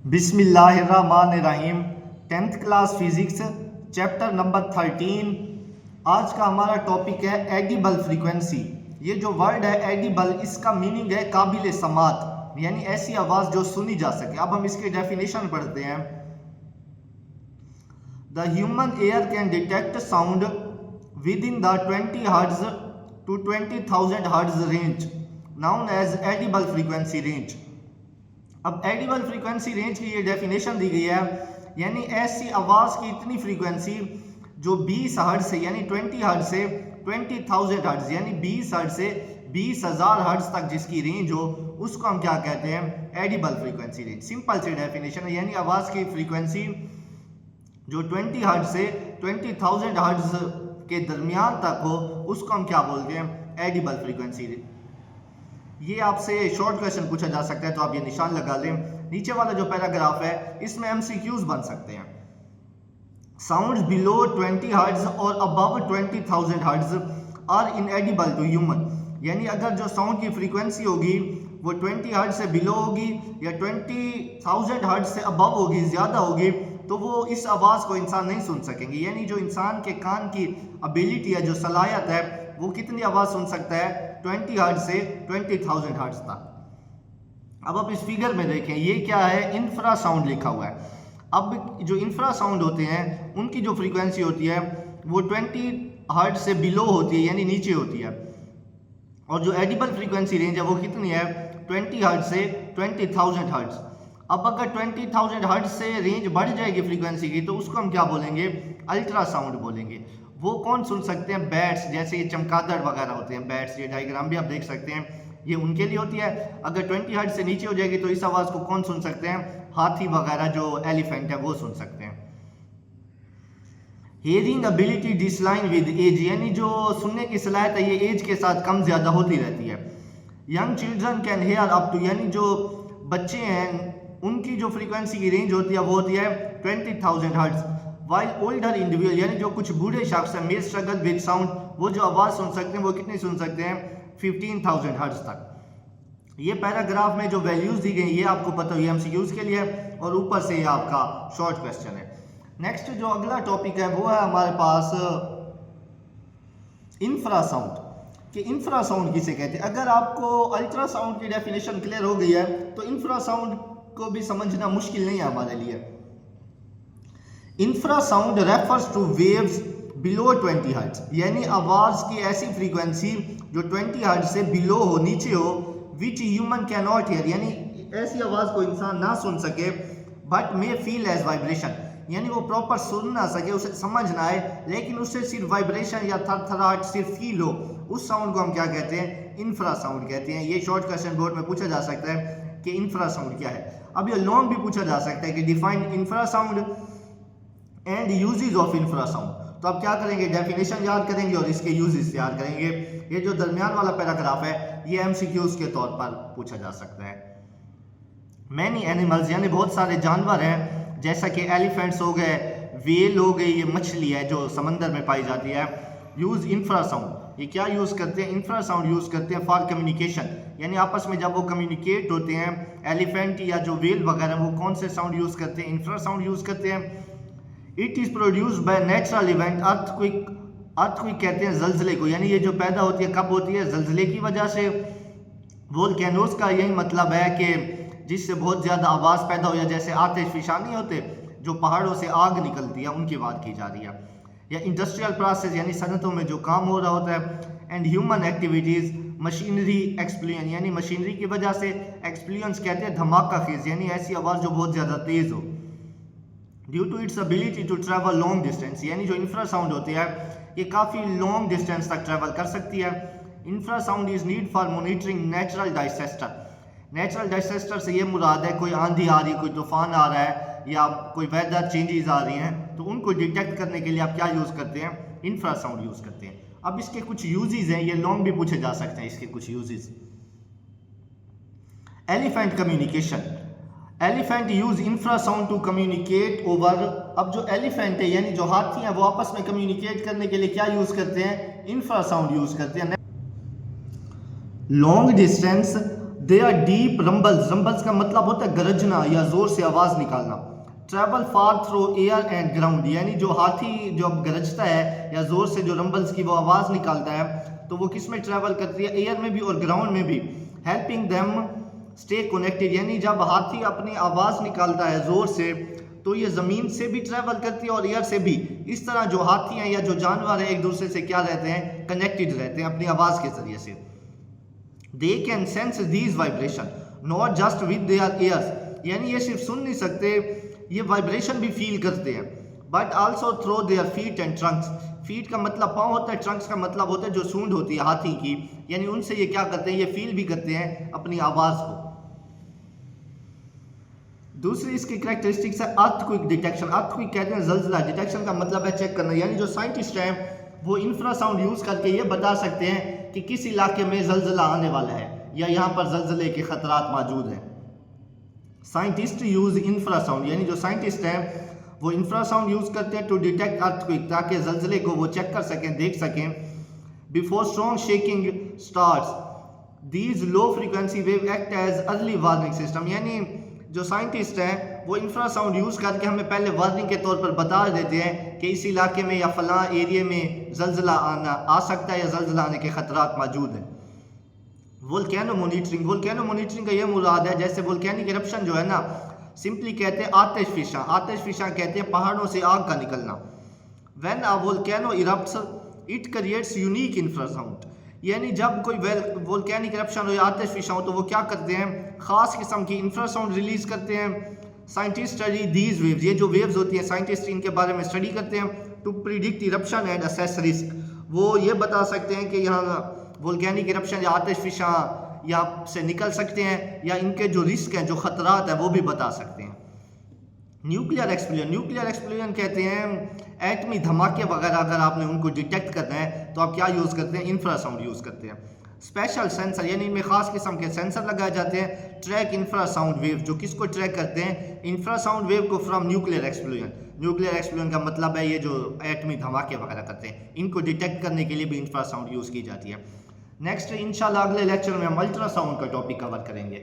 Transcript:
बिस्मिल्लाहिर्रहमानिर्रहीम। 10th class physics chapter number 13। आज का हमारा टॉपिक है एडिबल फ्रीक्वेंसी। ये जो वर्ड है एडिबल, इसका मीनिंग है काबिल समात, यानी ऐसी आवाज़ जो सुनी जा सके। अब हम इसकी डेफिनेशन पढ़ते हैं। The human ear can detect sound within the 20 hertz to 20,000 hertz range known as audible frequency range. अब एडिबल फ्रीक्वेंसी रेंज की ये डेफिनेशन दी गई है, यानी ऐसी आवाज़ की इतनी फ्रीक्वेंसी जो 20 हर्ट्ज से यानी 20 हर्ट्ज से 20,000 हर्ट्ज यानी 20 हर्ट्ज से 20,000 हर्ट्ज तक जिसकी रेंज हो, उसको हम क्या कहते हैं? Edible frequency range. सिंपल सी डेफिनेशन है, यानी आवाज़ की फ्रीक्वेंसी जो 20 हर्ट्ज से 20,000 हर्ट्ज के दरमियान तक हो, उसको हम क्या बोलते हैं? Edible frequency range. ये आपसे शॉर्ट क्वेश्चन पूछा जा सकता है, तो आप ये निशान लगा लें। नीचे वाला जो पैराग्राफ है इसमें एमसीक्यूज बन सकते हैं। साउंड्स बिलो 20 हर्ट्ज और above 20,000 hertz are inaudible to human, यानी अगर जो साउंड की फ्रीक्वेंसी होगी वो 20 हर्ट्ज से बिलो होगी या 20,000 हर्ट्ज से अबव होगी, ज़्यादा होगी, तो वो इस आवाज़ को इंसान नहीं सुन सकेंगे। यानी जो इंसान के कान की एबिलिटी है, जो सलाहियत है, वो कितनी आवाज़ सुन सकता है? 20 हर्ट्ज से 20,000 हर्ट्ज तक। अब आप इस फिगर में देखें, ये क्या है? इंफ्रासाउंड लिखा हुआ है। अब जो इंफ्रासाउंड होते हैं उनकी जो फ्रीक्वेंसी होती है वो 20 हर्ट्ज से बिलो होती है, यानी नीचे होती है। और जो एडिबल फ्रीक्वेंसी रेंज है वो कितनी है? 20 हर्ट्ज से 20,000 हर्ट्ज। अब अगर 20,000 हर्ट्ज से रेंज बढ़ जाएगी फ्रीक्वेंसी की, तो उसको हम क्या बोलेंगे? अल्ट्रासाउंड बोलेंगे। वो कौन सुन सकते हैं? बैट्स, जैसे ये चमगादड़ वगैरह होते हैं, बैट्स, ये डायग्राम भी आप देख सकते हैं, ये उनके लिए होती है। अगर 20 हर्ट्ज से नीचे हो जाएगी तो इस आवाज़ को कौन सुन सकते हैं? हाथी वगैरह, जो एलिफेंट है, वो सुन सकते हैं। Hearing ability decline with age, यानी जो सुनने की सलाहियत है ये एज के साथ कम ज़्यादा होती रहती है। Young children can hear up to, यानी जो बच्चे हैं उनकी जो फ्रीक्वेंसी की रेंज होती है वो होती है 20,000 हर्ट्ज। वाइल ओल्डर इंडिविजुअल, यानी जो कुछ बूढ़े शख्स हैं, मे स्ट्रगल विद साउंड, वो जो आवाज़ सुन सकते हैं वो कितनी सुन सकते हैं? 15,000 हर्ट्ज तक। ये पैराग्राफ में जो वैल्यूज दी गई ये आपको पता हुई एमसीक्यूज के लिए, और ऊपर से ये आपका शॉर्ट क्वेश्चन है। नेक्स्ट जो अगला टॉपिक है वो है हमारे पास इंफ्रासाउंड। कि इंफ्रासाउंड किसे कहते हैं? अगर आपको अल्ट्रासाउंड की डेफिनेशन क्लियर हो गई है तो इंफ्रासाउंड को भी समझना मुश्किल नहीं है हमारे लिए। Infrasound refers two waves below 20 hertz, यानी आवाज़ की ऐसी फ्रीक्वेंसी जो 20 हर्ट्ज से बिलो हो, नीचे हो, which human can not hear, यानी ऐसी आवाज़ को इंसान ना सुन सके, but may feel as vibration, यानी वो प्रॉपर सुन ना सके, उसे समझ ना आए, लेकिन उससे सिर्फ वाइब्रेशन या थरथराहट सिर्फ फील हो, उस साउंड को हम क्या कहते हैं? इंफ्रासाउंड कहते हैं। ये शॉर्ट क्वेश्चन बोर्ड में पूछा जा सकता है कि इंफ्रासाउंड क्या है। अब ये लॉन्ग भी पूछा जा सकता है कि define infrasound and uses of infrasound. तो आप क्या करेंगे? डेफिनेशन याद करेंगे और इसके यूजेस याद करेंगे। ये जो दरमियान वाला पैराग्राफ है ये एमसीक्यूज के तौर पर पूछा जा सकता है। मैनी एनिमल्स, यानी बहुत सारे जानवर हैं, जैसा कि एलिफेंट्स हो गए, वेल हो गई, ये मछली है जो समंदर में पाई जाती है, यूज इंफ्रासाउंड। ये क्या यूज़ करते हैं? इंफ्रासाउंड यूज़ करते हैं फॉर कम्युनिकेशन, यानी आपस में जब वो कम्युनिकेट होते हैं, एलिफेंट या जो वेल वगैरह, वो कौन से साउंड यूज़ करते हैं? इंफ्रासाउंड यूज़ करते हैं। It is produced by natural event earthquake, earthquake कहते हैं जल्जले को, यानी ये जो पैदा होती है कब होती है? जल्जले की वजह से। वोल्केनोस का यही मतलब है कि जिससे बहुत ज़्यादा आवाज़ पैदा हो, या जैसे आतिशफशानी होते जो पहाड़ों से आग निकलती है, उनकी बात की जा रही है। या इंडस्ट्रियल प्रोसेस, यानी सनतों में जो काम हो रहा होता है। एंड ह्यूमन एक्टिविटीज़, मशीनरी एक्सप्लियन, यानी मशीनरी की वजह से। एक्सप्लियंस कहते हैं धमाका खेज, यानी ऐसी आवाज़ जो बहुत ज़्यादा तेज़ हो। Due to its ability to travel long distance, यानी जो इंफ्रासाउंड होती है ये काफ़ी लॉन्ग डिस्टेंस तक ट्रैवल कर सकती है। Infrasound is need for monitoring natural disaster. Natural disaster से ये मुराद है कोई आंधी आ रही है, कोई तूफान आ रहा है, या कोई वेदर चेंजेस आ रही हैं, तो उनको डिटेक्ट करने के लिए आप क्या यूज़ करते हैं? इंफ्रासाउंड यूज़ करते हैं। अब इसके कुछ यूजेस हैं, ये लॉन्ग भी पूछे जा सकते हैं इसके कुछ uses. Elephant communication, elephant use infrasound to communicate over. अब जो एलिफेंट है यानी जो हाथी हैं वो आपस में कम्युनिकेट करने के लिए क्या यूज़ करते हैं? इंफ्रासाउंड यूज़ करते हैं। Long distance they are deep rumbles, rumbles का मतलब होता है गरजना या जोर से आवाज निकालना। Travel far through air and ground, यानी जो हाथी जब गरजता है या जोर से जो रंबल्स की वो आवाज निकालता है तो वो किस में ट्रेवल करती है, एयर में भी और ग्राउंड में भी। हेल्पिंग देम स्टे कनेक्टेड, यानी जब हाथी अपनी आवाज निकालता है जोर से तो ये जमीन से भी ट्रेवल करती है और एयर से भी। इस तरह जो हाथी हैं या जो जानवर है एक दूसरे से क्या रहते हैं, कनेक्टेड रहते हैं अपनी आवाज के जरिए से। They can sense these vibration not just with their years, यानी ये सिर्फ सुन नहीं सकते, ये वाइब्रेशन भी फील करते हैं। But also through their feet and trunks, feet का मतलब पाँव होता है, ट्रंक्स का मतलब होता है जो सूंड होती है हाथी की, यानी उनसे ये क्या करते हैं, ये फील भी करते हैं अपनी आवाज को। दूसरी इसकी कैरेक्टरिस्टिक्स है अर्थक्वेक डिटेक्शन। अर्थक्वेक कहते हैं जल्जला, डिटेक्शन का मतलब है चेक करना, यानी जो साइंटिस्ट हैं वो इंफ्रासाउंड यूज करके ये बता सकते हैं कि किस इलाके में जल्जला आने वाला है या यहाँ पर जल्जले के खतरात मौजूद हैं। साइंटिस्ट यूज इंफ्रासाउंड, यानी जो साइंटिस्ट हैं वो इंफ्रासाउंड यूज करते हैं टू डिटेक्ट अर्थक्वेक, ताकि जल्जले को वो चेक कर सकें, देख सकें। Before strong shaking starts these low frequency wave act as early warning system, यानी जो साइंटिस्ट हैं वो इंफ्रासाउंड यूज करके हमें पहले वार्निंग के तौर पर बता देते हैं कि इस इलाके में या फलां एरिया में जल्जला आ सकता है या जल्जला आने के खतरात मौजूद हैं। वोल्केनो मॉनिटरिंग, वोल्केनो मॉनिटरिंग का ये मुराद है जैसे वोल्केनिक इरप्शन जो है ना, सिंपली कहते हैं आतिशफिशा, आतिशफिशा कहते हैं पहाड़ों से आग का निकलना। When a volcano erupts it creates unique infrasound, यानी जब कोई वोल्केनिक इरप्शन हो या आतिशफिशा हो तो वो क्या करते हैं, खास किस्म की इंफ्रासाउंड रिलीज करते हैं। साइंटिस्ट स्टडी दीज वेव्स, ये जो वेव्स होती हैं साइंटिस्ट इनके बारे में स्टडी करते हैं to predict eruption and assess risk, वो ये बता सकते हैं कि यहाँ वोल्केनिक इरप्शन या आतिशफिशा यहाँ से निकल सकते हैं या इनके जो रिस्क हैं, जो खतरात हैं वो भी बता सकते हैं। न्यूक्लियर एक्सप्लोजन, न्यूक्लियर एक्सप्लोजन कहते हैं एटमी धमाके वगैरह अगर आपने उनको डिटेक्ट करना है तो आप क्या यूज़ करते हैं, इंफ्रासाउंड यूज़ करते हैं। स्पेशल सेंसर, यानी इनमें खास किस्म के सेंसर लगाए जाते हैं, ट्रैक इंफ्रासाउंड वेव, जो किसको ट्रैक करते हैं, इंफ्रासाउंड वेव को from nuclear explosion. Nuclear explosion का मतलब है ये जो एटमी धमाके वगैरह करते हैं, इनको डिटेक्ट करने के लिए भी इंफ्रासाउंड यूज़ की जाती है। नेक्स्ट इंशाल्लाह अगले लेक्चर में हम अल्ट्रासाउंड का टॉपिक कवर करेंगे।